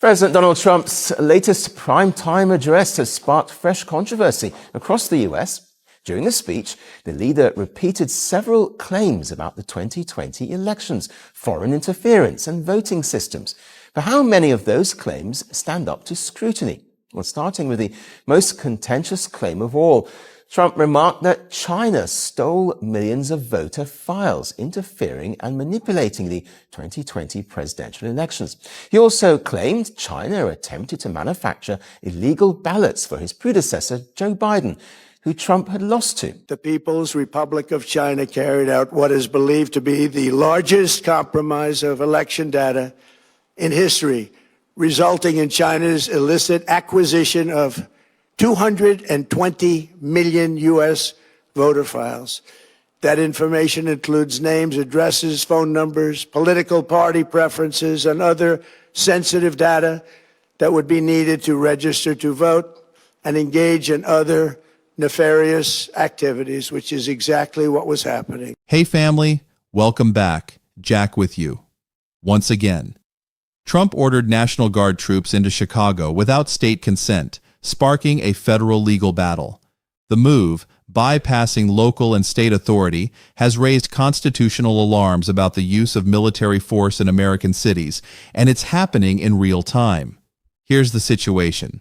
President Donald Trump's latest primetime address has sparked fresh controversy across the US. During the speech, the leader repeated several claims about the 2020 elections, foreign interference and voting systems. But how many of those claims stand up to scrutiny? Well, starting with the most contentious claim of all, Trump remarked that China stole millions of voter files, interfering and manipulating the 2020 presidential elections. He also claimed China attempted to manufacture illegal ballots for his predecessor, Joe Biden, who Trump had lost to. The People's Republic of China carried out what is believed to be the largest compromise of election data in history, resulting in China's illicit acquisition of 220 million U.S. voter files. That information includes names, addresses, phone numbers, political party preferences, and other sensitive data that would be needed to register to vote and engage in other nefarious activities, which is exactly what was happening. Hey family, welcome back. Jack with you. Once again, Trump ordered National Guard troops into Chicago without state consent, sparking a federal legal battle. The move, bypassing local and state authority, has raised constitutional alarms about the use of military force in American cities, and it's happening in real time. Here's the situation.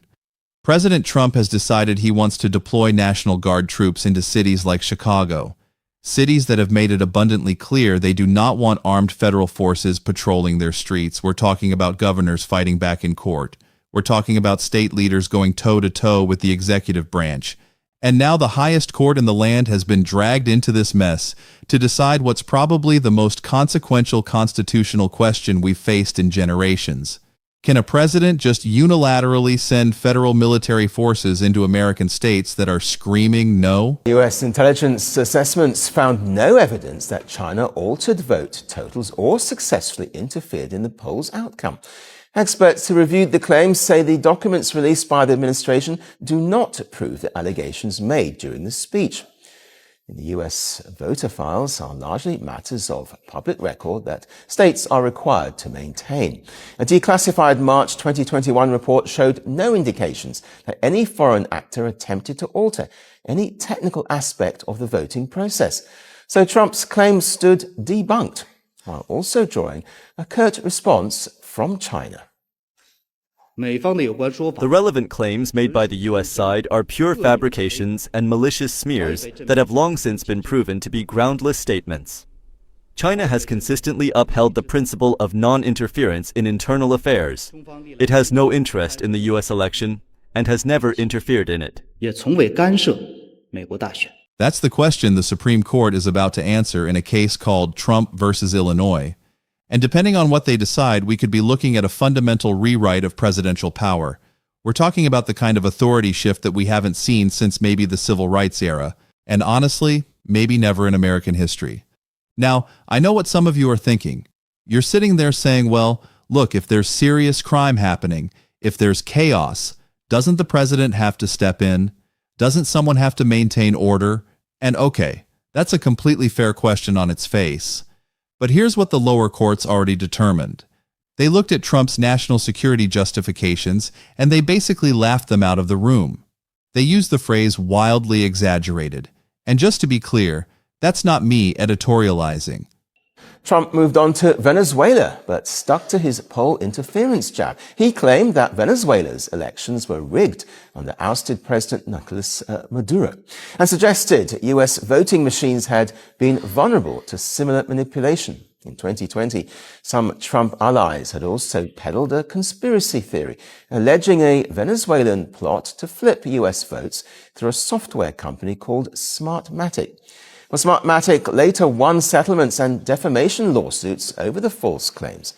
President Trump has decided he wants to deploy National Guard troops into cities like Chicago, cities that have made it abundantly clear they do not want armed federal forces patrolling their streets. We're talking about governors fighting back in court. We're talking about state leaders going toe-to-toe with the executive branch. And now the highest court in the land has been dragged into this mess to decide what's probably the most consequential constitutional question we've faced in generations. Can a president just unilaterally send federal military forces into American states that are screaming no? US intelligence assessments found no evidence that China altered vote totals or successfully interfered in the poll's outcome. Experts who reviewed the claims say the documents released by the administration do not prove the allegations made during the speech. In the US, voter files are largely matters of public record that states are required to maintain. A declassified March 2021 report showed no indications that any foreign actor attempted to alter any technical aspect of the voting process. So Trump's claims stood debunked, while also drawing a curt response from China. The relevant claims made by the U.S. side are pure fabrications and malicious smears that have long since been proven to be groundless statements. China has consistently upheld the principle of non-interference in internal affairs. It has no interest in the U.S. election and has never interfered in it. That's the question the Supreme Court is about to answer in a case called Trump versus Illinois. And depending on what they decide, we could be looking at a fundamental rewrite of presidential power. We're talking about the kind of authority shift that we haven't seen since maybe the civil rights era, and honestly, maybe never in American history. Now, I know what some of you are thinking. You're sitting there saying, well, look, if there's serious crime happening, if there's chaos, doesn't the president have to step in? Doesn't someone have to maintain order? And okay, that's a completely fair question on its face. But here's what the lower courts already determined. They looked at Trump's national security justifications, and they basically laughed them out of the room. They used the phrase wildly exaggerated. And just to be clear, that's not me editorializing. Trump moved on to Venezuela, but stuck to his poll interference jab. He claimed that Venezuela's elections were rigged under ousted President Nicolas Maduro, and suggested US voting machines had been vulnerable to similar manipulation. In 2020, some Trump allies had also peddled a conspiracy theory, alleging a Venezuelan plot to flip US votes through a software company called Smartmatic. Well, Smartmatic later won settlements and defamation lawsuits over the false claims.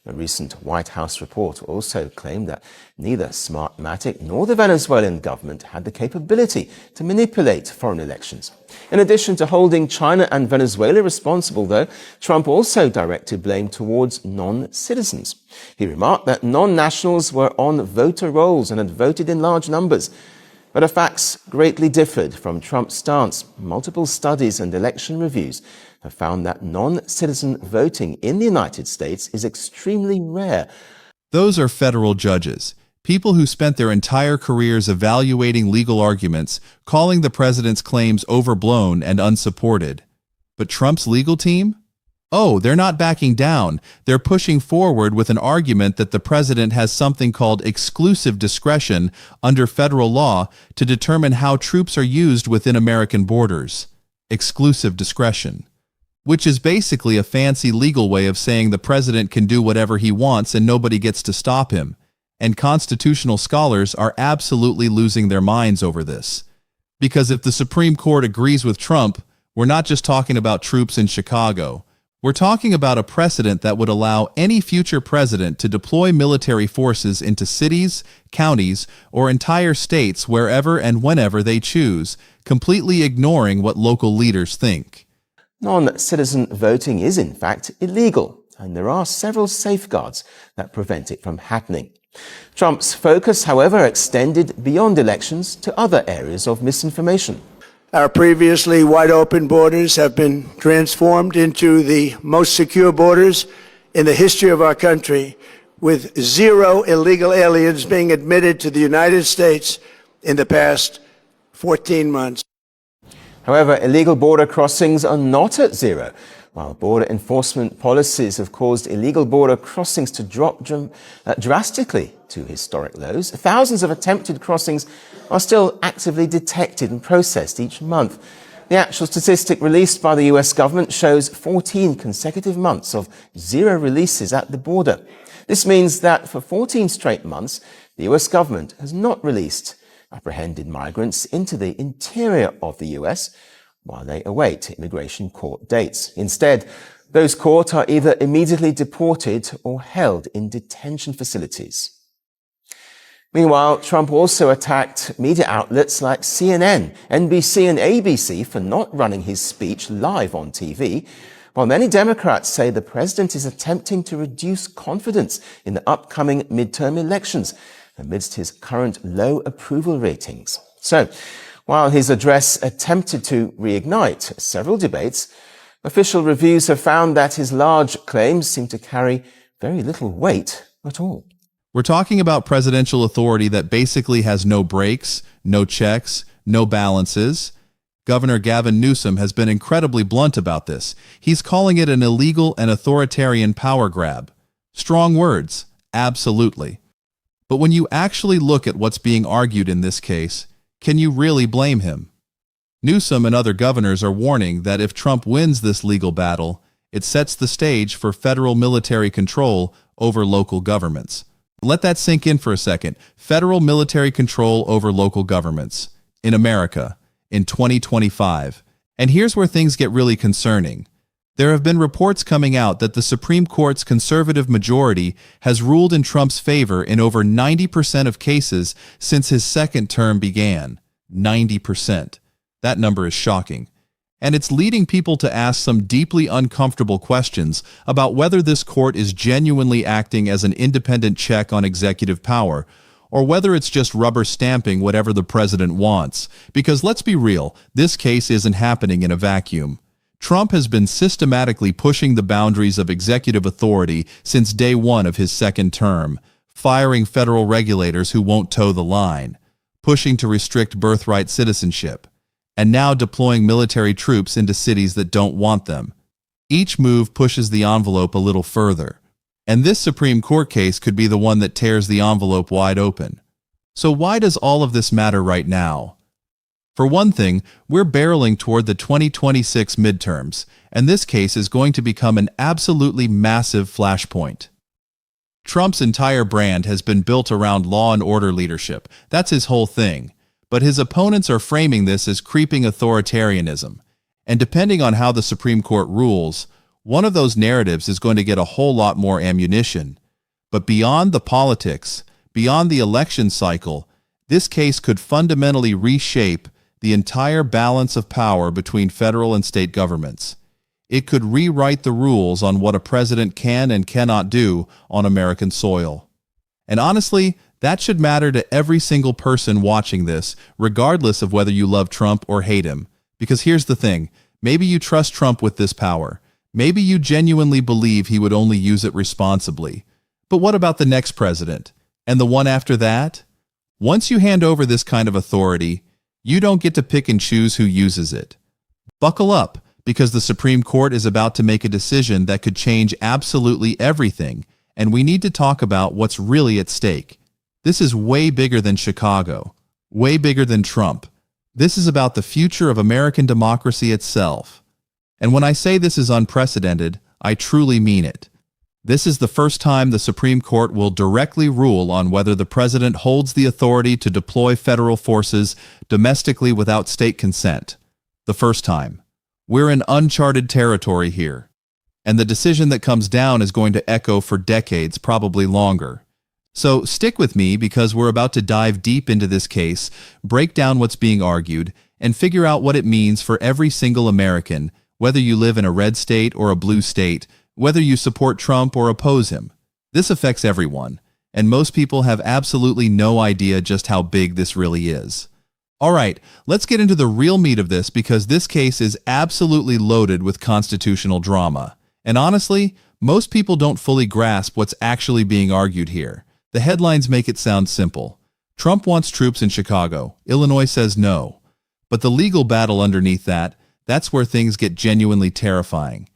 A recent White House report also claimed that neither Smartmatic nor the Venezuelan government had the capability to manipulate foreign elections. In addition to holding China and Venezuela responsible, though, Trump also directed blame towards non-citizens. He remarked that non-nationals were on voter rolls and had voted in large numbers. But the facts greatly differed from Trump's stance. Multiple studies and election reviews have found that non-citizen voting in the United States is extremely rare. Those are federal judges, people who spent their entire careers evaluating legal arguments, calling the president's claims overblown and unsupported. But Trump's legal team? Oh, they're not backing down. They're pushing forward with an argument that the president has something called exclusive discretion under federal law to determine how troops are used within American borders. Exclusive discretion. Which is basically a fancy legal way of saying the president can do whatever he wants and nobody gets to stop him. And constitutional scholars are absolutely losing their minds over this. Because if the Supreme Court agrees with Trump, we're not just talking about troops in Chicago. We're talking about a precedent that would allow any future president to deploy military forces into cities, counties, or entire states wherever and whenever they choose, completely ignoring what local leaders think. Non-citizen voting is, in fact, illegal, and there are several safeguards that prevent it from happening. Trump's focus, however, extended beyond elections to other areas of misinformation. Our previously wide-open borders have been transformed into the most secure borders in the history of our country, with 0 illegal aliens being admitted to the United States in the past 14 months. However, illegal border crossings are not at 0. While border enforcement policies have caused illegal border crossings to drop drastically to historic lows, thousands of attempted crossings are still actively detected and processed each month. The actual statistic released by the US government shows 14 consecutive months of 0 releases at the border. This means that for 14 straight months, the US government has not released apprehended migrants into the interior of the US while they await immigration court dates. Instead, those caught are either immediately deported or held in detention facilities. Meanwhile, Trump also attacked media outlets like CNN, NBC, and ABC for not running his speech live on TV, while many Democrats say the president is attempting to reduce confidence in the upcoming midterm elections amidst his current low approval ratings. So, while his address attempted to reignite several debates, official reviews have found that his large claims seem to carry very little weight at all. We're talking about presidential authority that basically has no brakes, no checks, no balances. Governor Gavin Newsom has been incredibly blunt about this. He's calling it an illegal and authoritarian power grab. Strong words, absolutely. But when you actually look at what's being argued in this case, can you really blame him? Newsom and other governors are warning that if Trump wins this legal battle, it sets the stage for federal military control over local governments. Let that sink in for a second. Federal military control over local governments in America in 2025. And here's where things get really concerning. There have been reports coming out that the Supreme Court's conservative majority has ruled in Trump's favor in over 90% of cases since his second term began. 90%. That number is shocking. And it's leading people to ask some deeply uncomfortable questions about whether this court is genuinely acting as an independent check on executive power, or whether it's just rubber stamping whatever the president wants. Because let's be real, this case isn't happening in a vacuum. Trump has been systematically pushing the boundaries of executive authority since day one of his second term, firing federal regulators who won't toe the line, pushing to restrict birthright citizenship, and now deploying military troops into cities that don't want them. Each move pushes the envelope a little further, and this Supreme Court case could be the one that tears the envelope wide open. So why does all of this matter right now? For one thing, we're barreling toward the 2026 midterms, and this case is going to become an absolutely massive flashpoint. Trump's entire brand has been built around law and order leadership. That's his whole thing. But his opponents are framing this as creeping authoritarianism. And depending on how the Supreme Court rules, one of those narratives is going to get a whole lot more ammunition. But beyond the politics, beyond the election cycle, this case could fundamentally reshape the entire balance of power between federal and state governments. It could rewrite the rules on what a president can and cannot do on American soil. And honestly, that should matter to every single person watching this, regardless of whether you love Trump or hate him. Because here's the thing, maybe you trust Trump with this power. Maybe you genuinely believe he would only use it responsibly. But what about the next president? And the one after that? Once you hand over this kind of authority, you don't get to pick and choose who uses it. Buckle up, because the Supreme Court is about to make a decision that could change absolutely everything, and we need to talk about what's really at stake. This is way bigger than Chicago, way bigger than Trump. This is about the future of American democracy itself. And when I say this is unprecedented, I truly mean it. This is the first time the Supreme Court will directly rule on whether the president holds the authority to deploy federal forces domestically without state consent. The first time. We're in uncharted territory here. And the decision that comes down is going to echo for decades, probably longer. So stick with me, because we're about to dive deep into this case, break down what's being argued, and figure out what it means for every single American, whether you live in a red state or a blue state, whether you support Trump or oppose him. This affects everyone, and most people have absolutely no idea just how big this really is. All right, let's get into the real meat of this, because this case is absolutely loaded with constitutional drama. And honestly, most people don't fully grasp what's actually being argued here. The headlines make it sound simple. Trump wants troops in Chicago. Illinois says no. But the legal battle underneath that's where things get genuinely terrifying.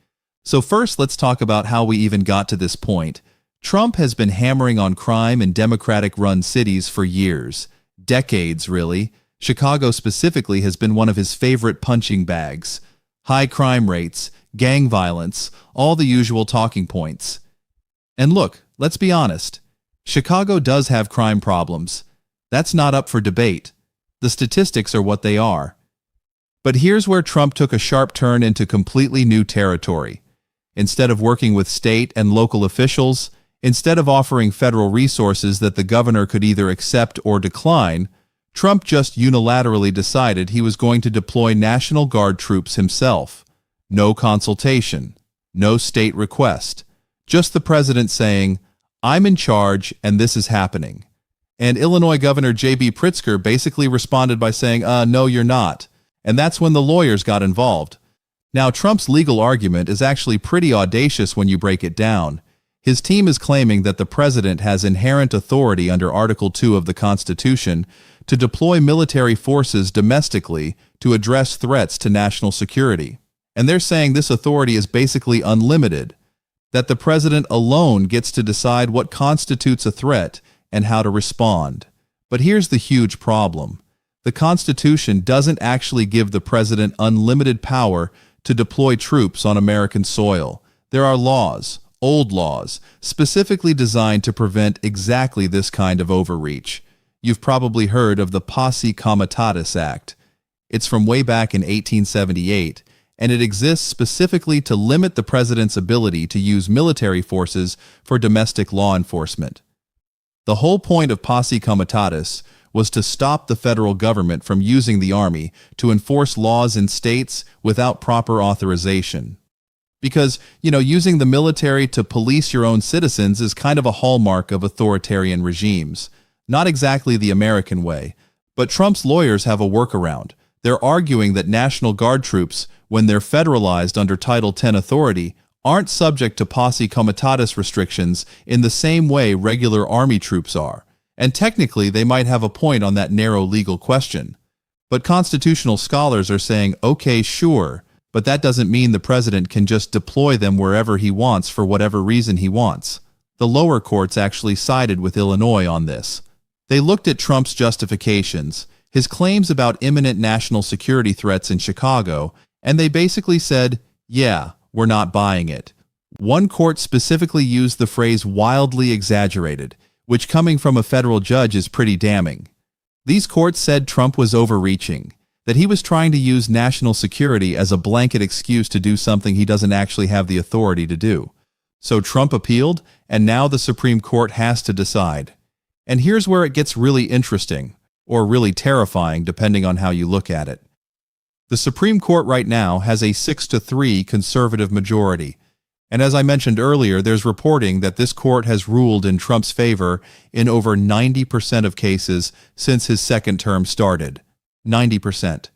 So first, let's talk about how we even got to this point. Trump has been hammering on crime in Democratic-run cities for years. Decades, really. Chicago specifically has been one of his favorite punching bags. High crime rates, gang violence, all the usual talking points. And look, let's be honest. Chicago does have crime problems. That's not up for debate. The statistics are what they are. But here's where Trump took a sharp turn into completely new territory. Instead of working with state and local officials, instead of offering federal resources that the governor could either accept or decline, Trump just unilaterally decided he was going to deploy National Guard troops himself. No consultation, no state request, just the president saying, "I'm in charge and this is happening." And Illinois Governor J.B. Pritzker basically responded by saying, no, you're not. And that's when the lawyers got involved. Now, Trump's legal argument is actually pretty audacious when you break it down. His team is claiming that the president has inherent authority under Article 2 of the Constitution to deploy military forces domestically to address threats to national security. And they're saying this authority is basically unlimited, that the president alone gets to decide what constitutes a threat and how to respond. But here's the huge problem. The Constitution doesn't actually give the president unlimited power to deploy troops on American soil. There are laws, old laws, specifically designed to prevent exactly this kind of overreach. You've probably heard of the Posse Comitatus Act. It's from way back in 1878, and it exists specifically to limit the president's ability to use military forces for domestic law enforcement. The whole point of Posse Comitatus was to stop the federal government from using the army to enforce laws in states without proper authorization. Because, using the military to police your own citizens is kind of a hallmark of authoritarian regimes. Not exactly the American way, but Trump's lawyers have a workaround. They're arguing that National Guard troops, when they're federalized under Title 10 authority, aren't subject to Posse Comitatus restrictions in the same way regular Army troops are. And technically, they might have a point on that narrow legal question. But constitutional scholars are saying, okay, sure, but that doesn't mean the president can just deploy them wherever he wants for whatever reason he wants. The lower courts actually sided with Illinois on this. They looked at Trump's justifications, his claims about imminent national security threats in Chicago, and they basically said, yeah, we're not buying it. One court specifically used the phrase wildly exaggerated, which coming from a federal judge is pretty damning. These courts said Trump was overreaching, that he was trying to use national security as a blanket excuse to do something he doesn't actually have the authority to do. So Trump appealed, and now the Supreme Court has to decide. And here's where it gets really interesting, or really terrifying depending on how you look at it. The Supreme Court right now has a 6-3 conservative majority. And as I mentioned earlier, there's reporting that this court has ruled in Trump's favor in over 90% of cases since his second term started. 90%.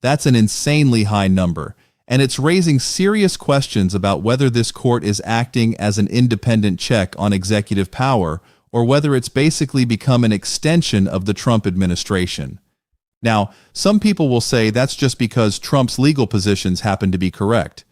That's an insanely high number, and it's raising serious questions about whether this court is acting as an independent check on executive power or whether it's basically become an extension of the Trump administration. Now, some people will say that's just because Trump's legal positions happen to be correct.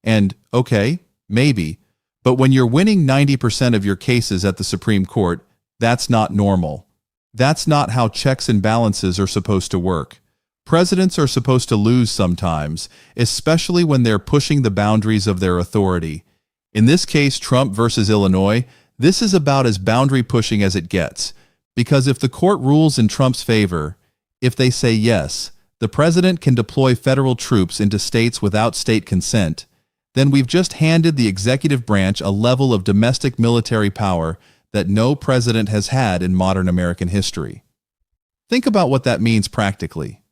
And, okay, maybe, but when you're winning 90% of your cases at the Supreme Court, that's not normal. That's not how checks and balances are supposed to work. Presidents are supposed to lose sometimes, especially when they're pushing the boundaries of their authority. In this case, Trump versus Illinois, this is about as boundary pushing as it gets, because if the court rules in Trump's favor, if they say yes, the president can deploy federal troops into states without state consent, then we've just handed the executive branch a level of domestic military power that no president has had in modern American history. Think about what that means practically.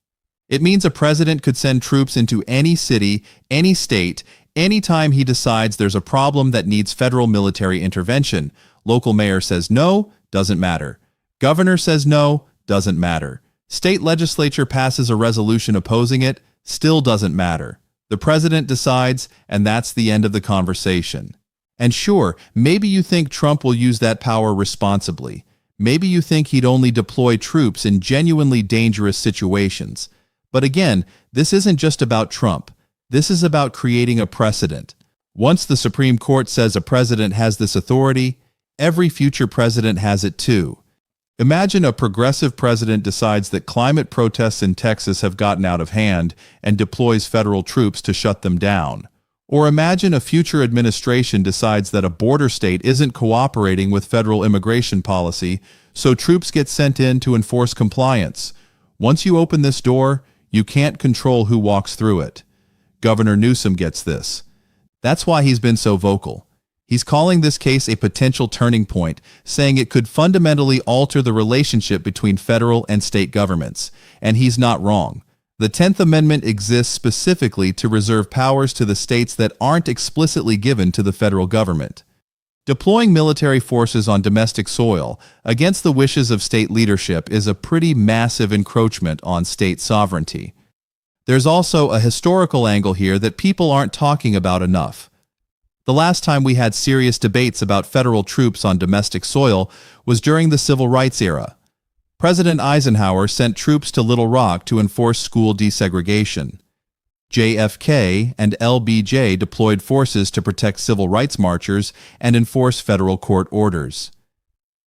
It means a president could send troops into any city, any state, anytime he decides there's a problem that needs federal military intervention. Local mayor says no, doesn't matter. Governor says no, doesn't matter. State legislature passes a resolution opposing it, still doesn't matter. The president decides, and that's the end of the conversation. And sure, maybe you think Trump will use that power responsibly. Maybe you think he'd only deploy troops in genuinely dangerous situations. But again, this isn't just about Trump. This is about creating a precedent. Once the Supreme Court says a president has this authority, every future president has it too. Imagine a progressive president decides that climate protests in Texas have gotten out of hand and deploys federal troops to shut them down. Or imagine a future administration decides that a border state isn't cooperating with federal immigration policy, so troops get sent in to enforce compliance. Once you open this door, you can't control who walks through it. Governor Newsom gets this. That's why he's been so vocal. He's calling this case a potential turning point, saying it could fundamentally alter the relationship between federal and state governments. And he's not wrong. The 10th Amendment exists specifically to reserve powers to the states that aren't explicitly given to the federal government. Deploying military forces on domestic soil against the wishes of state leadership is a pretty massive encroachment on state sovereignty. There's also a historical angle here that people aren't talking about enough. The last time we had serious debates about federal troops on domestic soil was during the Civil Rights era. President Eisenhower sent troops to Little Rock to enforce school desegregation. JFK and LBJ deployed forces to protect civil rights marchers and enforce federal court orders.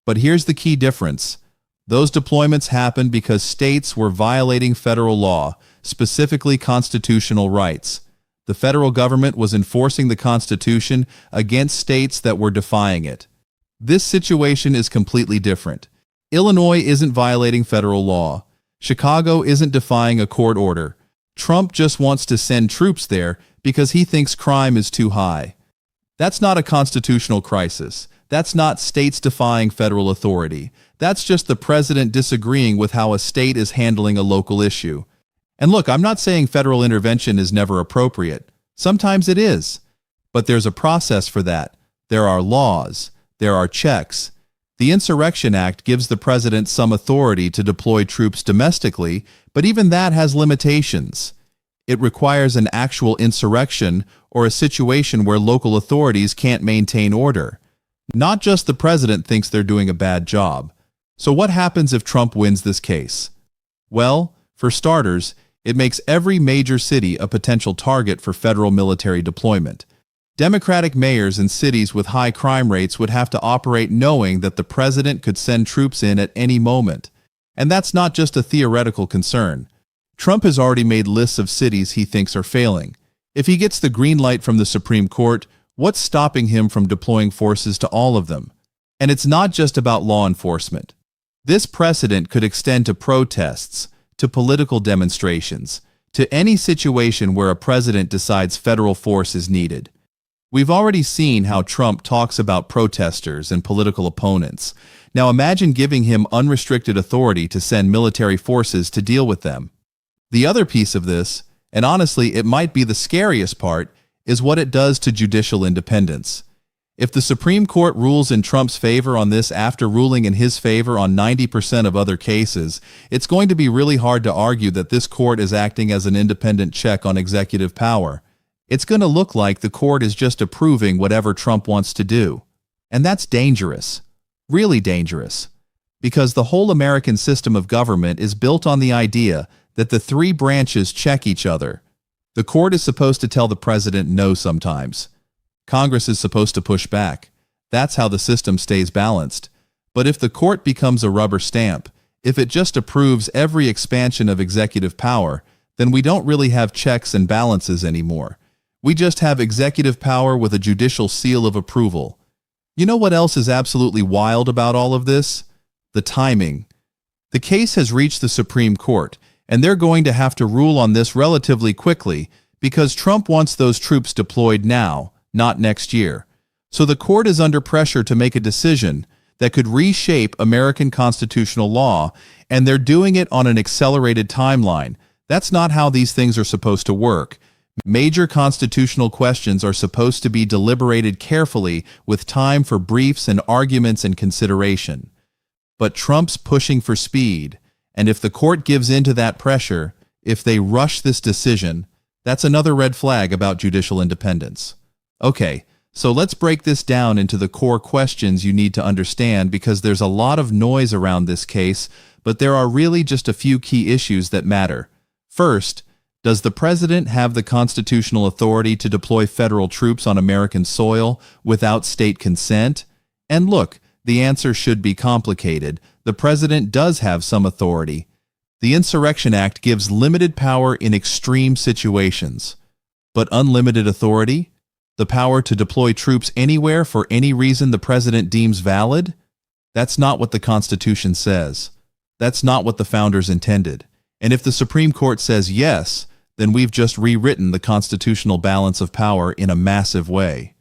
But here's the key difference. Those deployments happened because states were violating federal law, specifically constitutional rights. The federal government was enforcing the Constitution against states that were defying it. This situation is completely different. Illinois isn't violating federal law. Chicago isn't defying a court order. Trump just wants to send troops there because he thinks crime is too high. That's not a constitutional crisis. That's not states defying federal authority. That's just the president disagreeing with how a state is handling a local issue. And look, I'm not saying federal intervention is never appropriate. Sometimes it is. But there's a process for that. There are laws. There are checks. The Insurrection Act gives the president some authority to deploy troops domestically, but even that has limitations. It requires an actual insurrection or a situation where local authorities can't maintain order. Not just the president thinks they're doing a bad job. So what happens if Trump wins this case? Well, for starters, it makes every major city a potential target for federal military deployment. Democratic mayors in cities with high crime rates would have to operate knowing that the president could send troops in at any moment. And that's not just a theoretical concern. Trump has already made lists of cities he thinks are failing. If he gets the green light from the Supreme Court, what's stopping him from deploying forces to all of them? And it's not just about law enforcement. This precedent could extend to protests, to political demonstrations, to any situation where a president decides federal force is needed. We've already seen how Trump talks about protesters and political opponents. Now imagine giving him unrestricted authority to send military forces to deal with them. The other piece of this, and honestly it might be the scariest part, is what it does to judicial independence. If the Supreme Court rules in Trump's favor on this after ruling in his favor on 90% of other cases, it's going to be really hard to argue that this court is acting as an independent check on executive power. It's going to look like the court is just approving whatever Trump wants to do. And that's dangerous, really dangerous, because the whole American system of government is built on the idea that the three branches check each other. The court is supposed to tell the president no sometimes. Congress is supposed to push back. That's how the system stays balanced. But if the court becomes a rubber stamp, if it just approves every expansion of executive power, then we don't really have checks and balances anymore. We just have executive power with a judicial seal of approval. You know what else is absolutely wild about all of this? The timing. The case has reached the Supreme Court, and they're going to have to rule on this relatively quickly because Trump wants those troops deployed now, not next year. So the court is under pressure to make a decision that could reshape American constitutional law, and they're doing it on an accelerated timeline. That's not how these things are supposed to work. Major constitutional questions are supposed to be deliberated carefully with time for briefs and arguments and consideration. But Trump's pushing for speed, and if the court gives in to that pressure, if they rush this decision, that's another red flag about judicial independence. Okay, so let's break this down into the core questions you need to understand because there's a lot of noise around this case, but there are really just a few key issues that matter. First, does the president have the constitutional authority to deploy federal troops on American soil without state consent? And look, the answer should be complicated. The president does have some authority. The Insurrection Act gives limited power in extreme situations. But unlimited authority? The power to deploy troops anywhere for any reason the president deems valid? That's not what the Constitution says. That's not what the founders intended. And if the Supreme Court says yes, then we've just rewritten the constitutional balance of power in a massive way.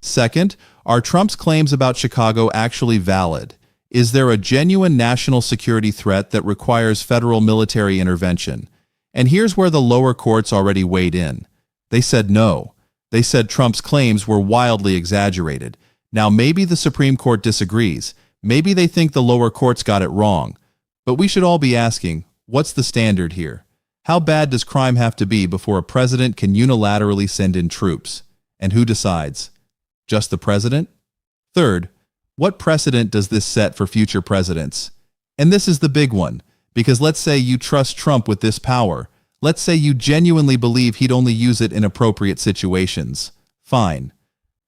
Second, are Trump's claims about Chicago actually valid? Is there a genuine national security threat that requires federal military intervention? And here's where the lower courts already weighed in. They said no. They said Trump's claims were wildly exaggerated. Now maybe the Supreme Court disagrees. Maybe they think the lower courts got it wrong. But we should all be asking, what's the standard here? How bad does crime have to be before a president can unilaterally send in troops? And who decides? Just the president? Third, what precedent does this set for future presidents? And this is the big one, because let's say you trust Trump with this power. Let's say you genuinely believe he'd only use it in appropriate situations. Fine.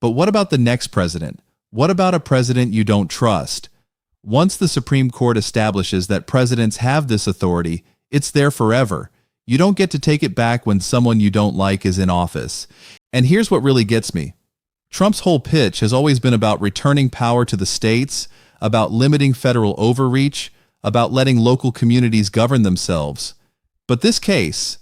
But what about the next president? What about a president you don't trust? Once the Supreme Court establishes that presidents have this authority, it's there forever. You don't get to take it back when someone you don't like is in office. And here's what really gets me. Trump's whole pitch has always been about returning power to the states, about limiting federal overreach, about letting local communities govern themselves. But this case,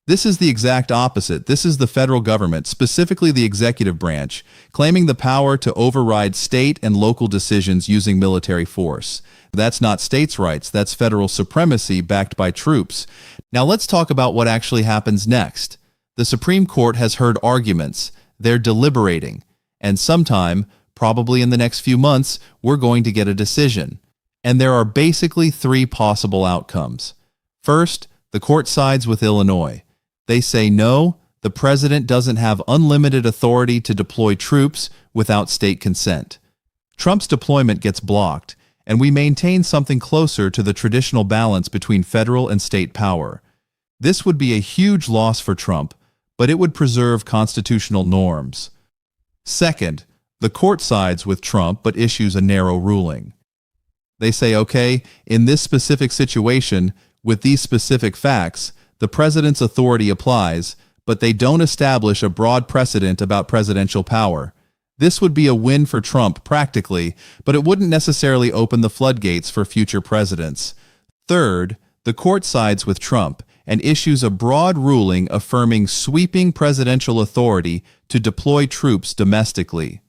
this is the exact opposite. This is the federal government, specifically the executive branch, claiming the power to override state and local decisions using military force. That's not states' rights, that's federal supremacy backed by troops. Now let's talk about what actually happens next. The Supreme Court has heard arguments. They're deliberating. And sometime, probably in the next few months, we're going to get a decision. And there are basically three possible outcomes. First, the court sides with Illinois. They say no, the president doesn't have unlimited authority to deploy troops without state consent. Trump's deployment gets blocked, and we maintain something closer to the traditional balance between federal and state power. This would be a huge loss for Trump, but it would preserve constitutional norms. Second, the court sides with Trump but issues a narrow ruling. They say, okay, in this specific situation, with these specific facts, the president's authority applies, but they don't establish a broad precedent about presidential power. This would be a win for Trump practically, but it wouldn't necessarily open the floodgates for future presidents. Third, the court sides with Trump and issues a broad ruling affirming sweeping presidential authority to deploy troops domestically.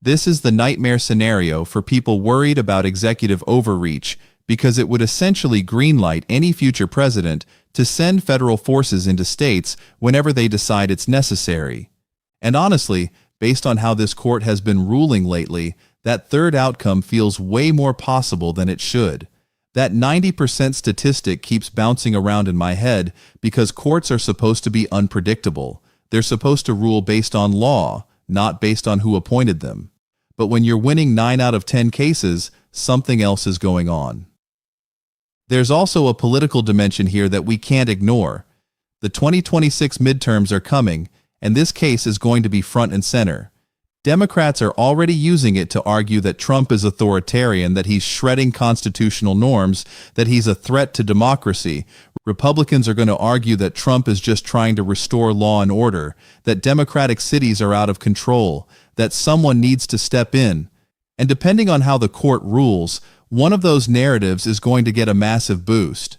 This is the nightmare scenario for people worried about executive overreach because it would essentially greenlight any future president to send federal forces into states whenever they decide it's necessary. And honestly, based on how this court has been ruling lately, that third outcome feels way more possible than it should. That 90% statistic keeps bouncing around in my head because courts are supposed to be unpredictable. They're supposed to rule based on law, not based on who appointed them. But when you're winning 9 out of 10 cases, something else is going on. There's also a political dimension here that we can't ignore. The 2026 midterms are coming, and this case is going to be front and center. Democrats are already using it to argue that Trump is authoritarian, that he's shredding constitutional norms, that he's a threat to democracy. Republicans are going to argue that Trump is just trying to restore law and order, that democratic cities are out of control, that someone needs to step in. And depending on how the court rules, one of those narratives is going to get a massive boost.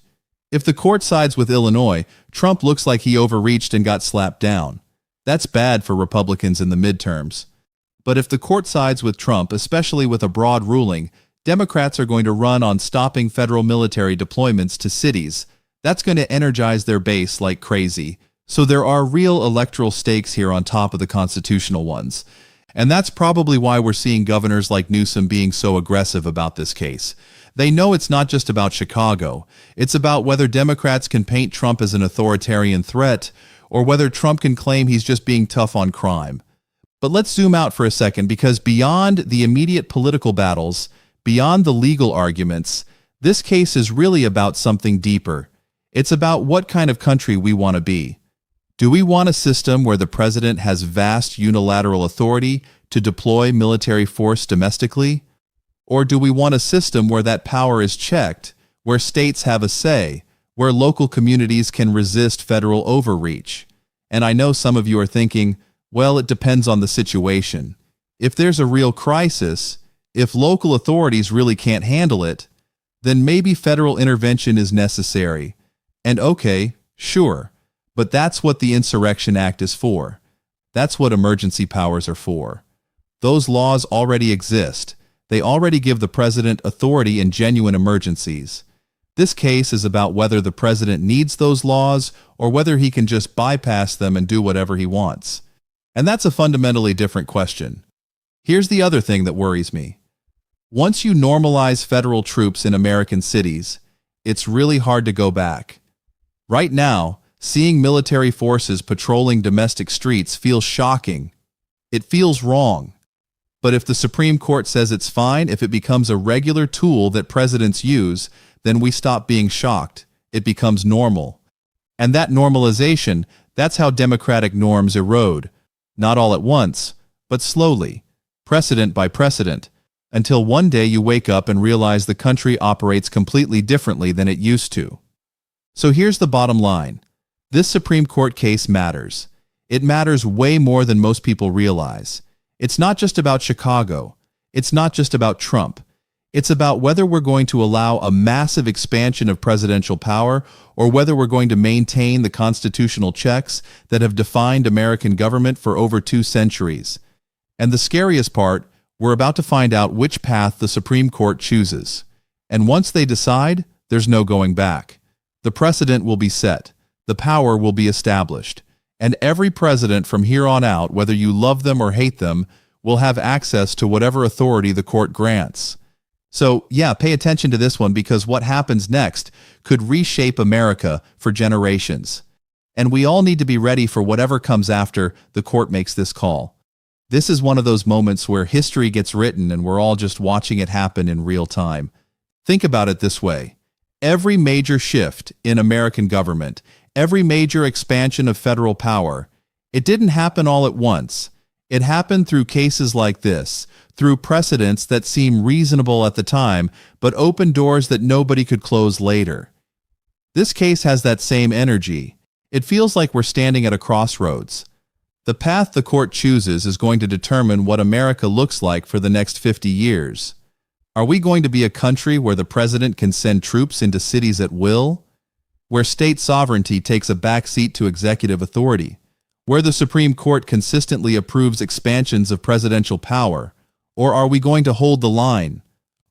If the court sides with Illinois, Trump looks like he overreached and got slapped down. That's bad for Republicans in the midterms. But if the court sides with Trump, especially with a broad ruling, Democrats are going to run on stopping federal military deployments to cities. That's going to energize their base like crazy. So there are real electoral stakes here on top of the constitutional ones. And that's probably why we're seeing governors like Newsom being so aggressive about this case. They know it's not just about Chicago. It's about whether Democrats can paint Trump as an authoritarian threat, or whether Trump can claim he's just being tough on crime. But let's zoom out for a second, because beyond the immediate political battles, beyond the legal arguments, this case is really about something deeper. It's about what kind of country we want to be. Do we want a system where the president has vast unilateral authority to deploy military force domestically? Or do we want a system where that power is checked, where states have a say, where local communities can resist federal overreach? And I know some of you are thinking, well, it depends on the situation. If there's a real crisis, if local authorities really can't handle it, then maybe federal intervention is necessary. And okay, sure, but that's what the Insurrection Act is for. That's what emergency powers are for. Those laws already exist. They already give the president authority in genuine emergencies. This case is about whether the president needs those laws or whether he can just bypass them and do whatever he wants. And that's a fundamentally different question. Here's the other thing that worries me. Once you normalize federal troops in American cities, it's really hard to go back. Right now, seeing military forces patrolling domestic streets feels shocking. It feels wrong. But if the Supreme Court says it's fine, if it becomes a regular tool that presidents use, then we stop being shocked. It becomes normal. And that normalization, that's how democratic norms erode. Not all at once, but slowly, precedent by precedent, until one day you wake up and realize the country operates completely differently than it used to. So here's the bottom line. This Supreme Court case matters. It matters way more than most people realize. It's not just about Chicago. It's not just about Trump. It's about whether we're going to allow a massive expansion of presidential power or whether we're going to maintain the constitutional checks that have defined American government for over 2 centuries. And the scariest part, we're about to find out which path the Supreme Court chooses. And once they decide, there's no going back. The precedent will be set. The power will be established. And every president from here on out, whether you love them or hate them, will have access to whatever authority the court grants. So, yeah, pay attention to this one, because what happens next could reshape America for generations. And we all need to be ready for whatever comes after the court makes this call. This is one of those moments where history gets written and we're all just watching it happen in real time. Think about it this way. Every major shift in American government, every major expansion of federal power, it didn't happen all at once. It happened through cases like this, through precedents that seem reasonable at the time, but open doors that nobody could close later. This case has that same energy. It feels like we're standing at a crossroads. The path the court chooses is going to determine what America looks like for the next 50 years. Are we going to be a country where the president can send troops into cities at will? Where state sovereignty takes a backseat to executive authority? Where the Supreme Court consistently approves expansions of presidential power? Or are we going to hold the line?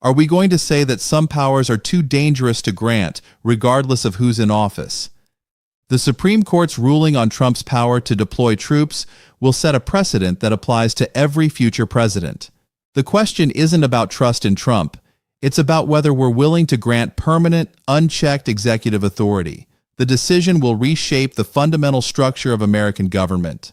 Are we going to say that some powers are too dangerous to grant, regardless of who's in office? The Supreme Court's ruling on Trump's power to deploy troops will set a precedent that applies to every future president. The question isn't about trust in Trump. It's about whether we're willing to grant permanent, unchecked executive authority. The decision will reshape the fundamental structure of American government.